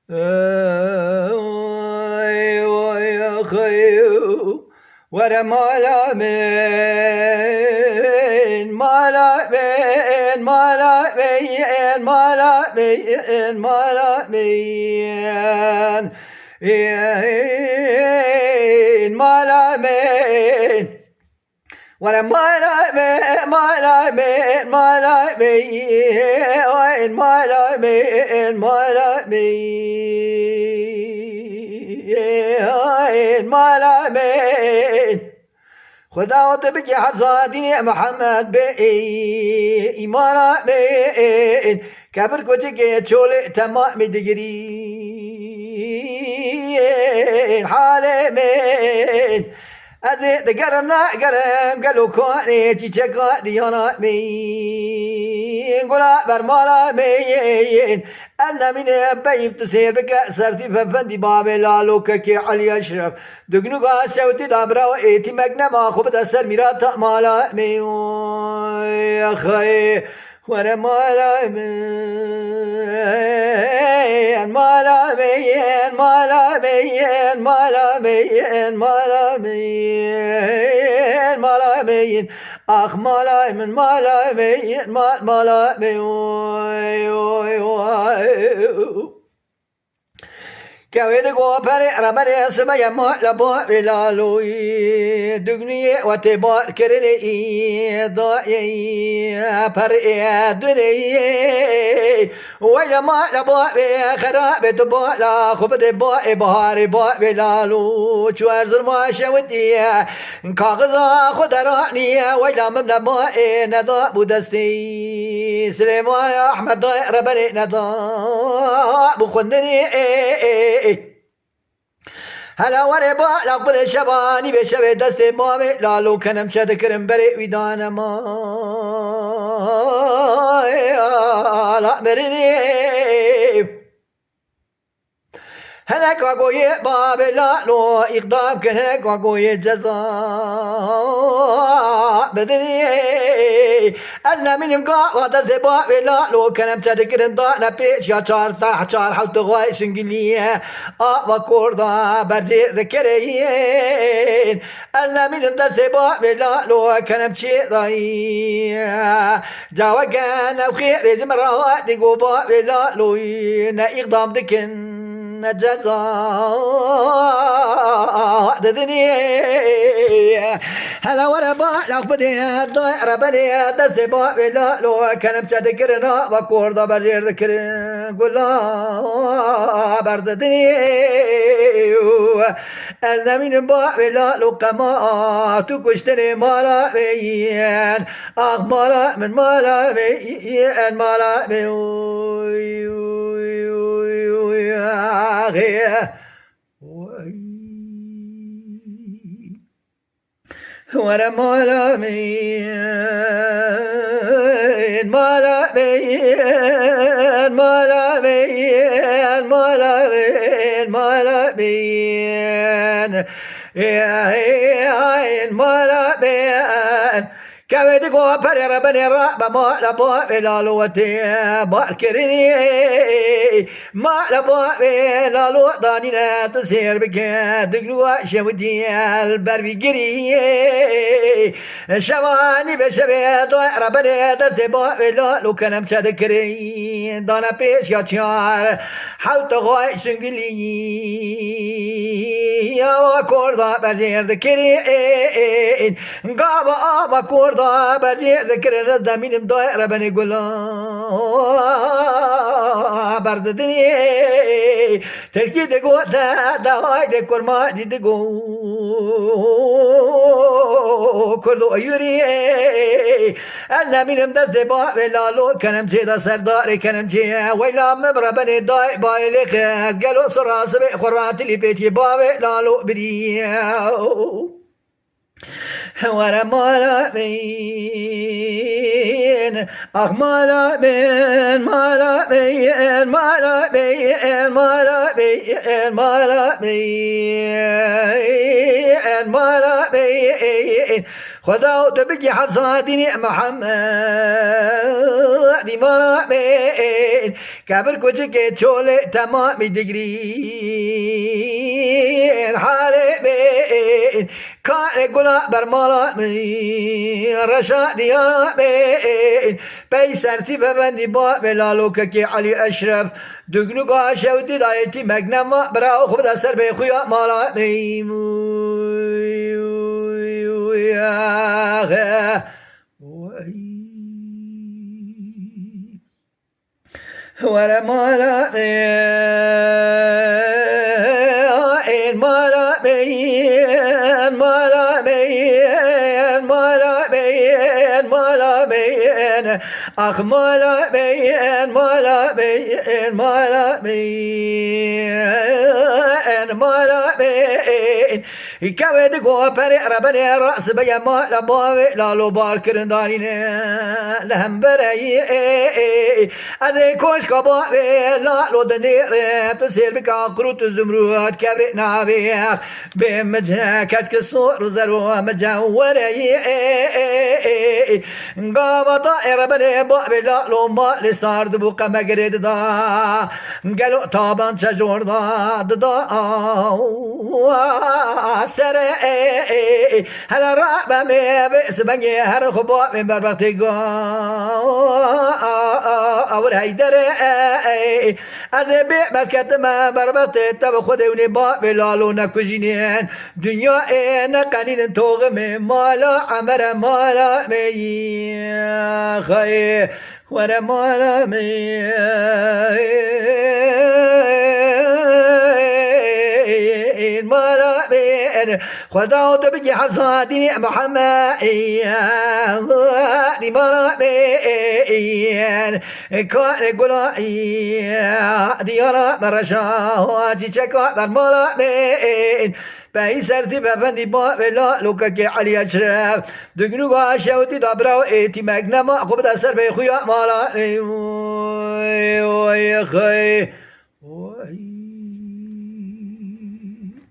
ويا خيو ورا مالا من مالا من مالا من مالا من مالا من مالا من ولا مالا من مالا من مالا من مالا من مالا من مالا من خدا بك حفظاتني محمد بي إيمانا من كبر كوتك تشول تمام دقري حالي من أذي تقرمنا قرم قالوا كوني تشكا ديانا مين قولا برمالا مين أنا من بيب تسير بك سرتي ففندي بابي لالوك كي علي أشرف دقنوغا سوتي دابرا وإيتي مقنما خوب دسر ميراتا مالا مين يا خي ورا مالا مين مالا مين مالا مين مالا مين مالا مين مالا مين أخ مالا من مالا مين مالا مين كويد قوبري ربري سمايا مولا بلالوي دغني وتبار كرني ضايي بري دني ويا مالا بوي خراب تبولا خبد بوي بهاري بوي بلالو شوار ما شودي كاغزا خضراني ويا مملا بوي نضا بودستي سليمان احمد ربري نضا بخندني هلا وربا لقب الشباني بشبه دست مامي لالو كنم شد كرم بري ويدان ما لا مرني هناك وقوي باب لالو إقدام كان هناك وقوي جزاء بدني أنا من يمقى وضز باب لالو كنم شد كرم دانا بيش يا شار صح شار حوت غواي سنجلية وكوردا برجير ذكرين أنا من يمدز باب لالو كنم شي ضاي جاوا كان بخير يجم رواد ديقو باب لالو إقدام دكن جزاء ددني هلا وربا لقبدي ربني دست بابلا لو كان بتذكرنا بكور دا برجر ذكر قلا برددني الزمين بابلا لو كما تكشتني مالا بيان اخ مالا من مالا بيان مالا بيان ورا مالا مين مالا مين مالا مين مالا مين مالا مين يا مالا مين كويد قوبر ربني رب ما لبوا بلالوتي ما كرني ما لبوا بلالو دانينا تسير بك دقلوا شودي البربي قري شواني بشبه ضوء ربني دستبوا بلالو كنم تذكري دانا بيش يا تشار حوت غاي سنجلي يا كوردا بجير ذكري قابا كوردا برجع ذكر الرزدة من مضايق ربني يقول برد الدنيا تركي دقو دا هاي دكور ما دي دقو كردو أيوري أنا من مدست با بلالو كنم جيدا سرداري كنم جي ويلا مبربني داي باي لخاز قالوا سراس بخرات اللي بيتي با بلالو برياو ورا مالا مين أخ مالا مين مالا مين مالا مين مالا مين مالا مين مالا مين خدا تبكي حفصاتني محمد ما بين كبر كوچك چول تمام دگرين حالي بين كان قلا برمالا من رشاد يا بين بيسرتي ببندي باب لالوك كي علي اشرف دقنو قاشا ودي دايتي مجنما براو خبد اثر بخويا مالا ولا مالا مالا مين مالا مين مالا مين مالا مين أخ مالا مين مالا مين مالا مين مالا مين كود قوة فريق ربنا رأس بيا مالا باوي لالو باركرن دارينا لهم برأي أذي كوش كباوي لالو دنير تسير بكا قروت الزمرود كبري نابيخ بمجه كسك الصور وزروا مجوري قابا طائر بني بابي لالو ما لسارد بوقا مقرد دا قالوا طابان شجور دا سري هلا رابا مي بئس بني هر خبا من بربطي اور هيدري أذي بي مسكت ما بربطي تب خدوني بابي لالو نكوجينين دنيا نقنين توغمي مالا عمر مالا مي خي ورا مالا مي مالا مين خدا تبكي حفصاتي محمد دي مالا مين كان قولا ديانا مرشا جي شكا بر مالا مين بيسرتي ببندي بلا لوكاكي علي اشرف دقنو غاشا ودي دابراو ايتي مجنما قبض اثر بخويا مالا وي خي وي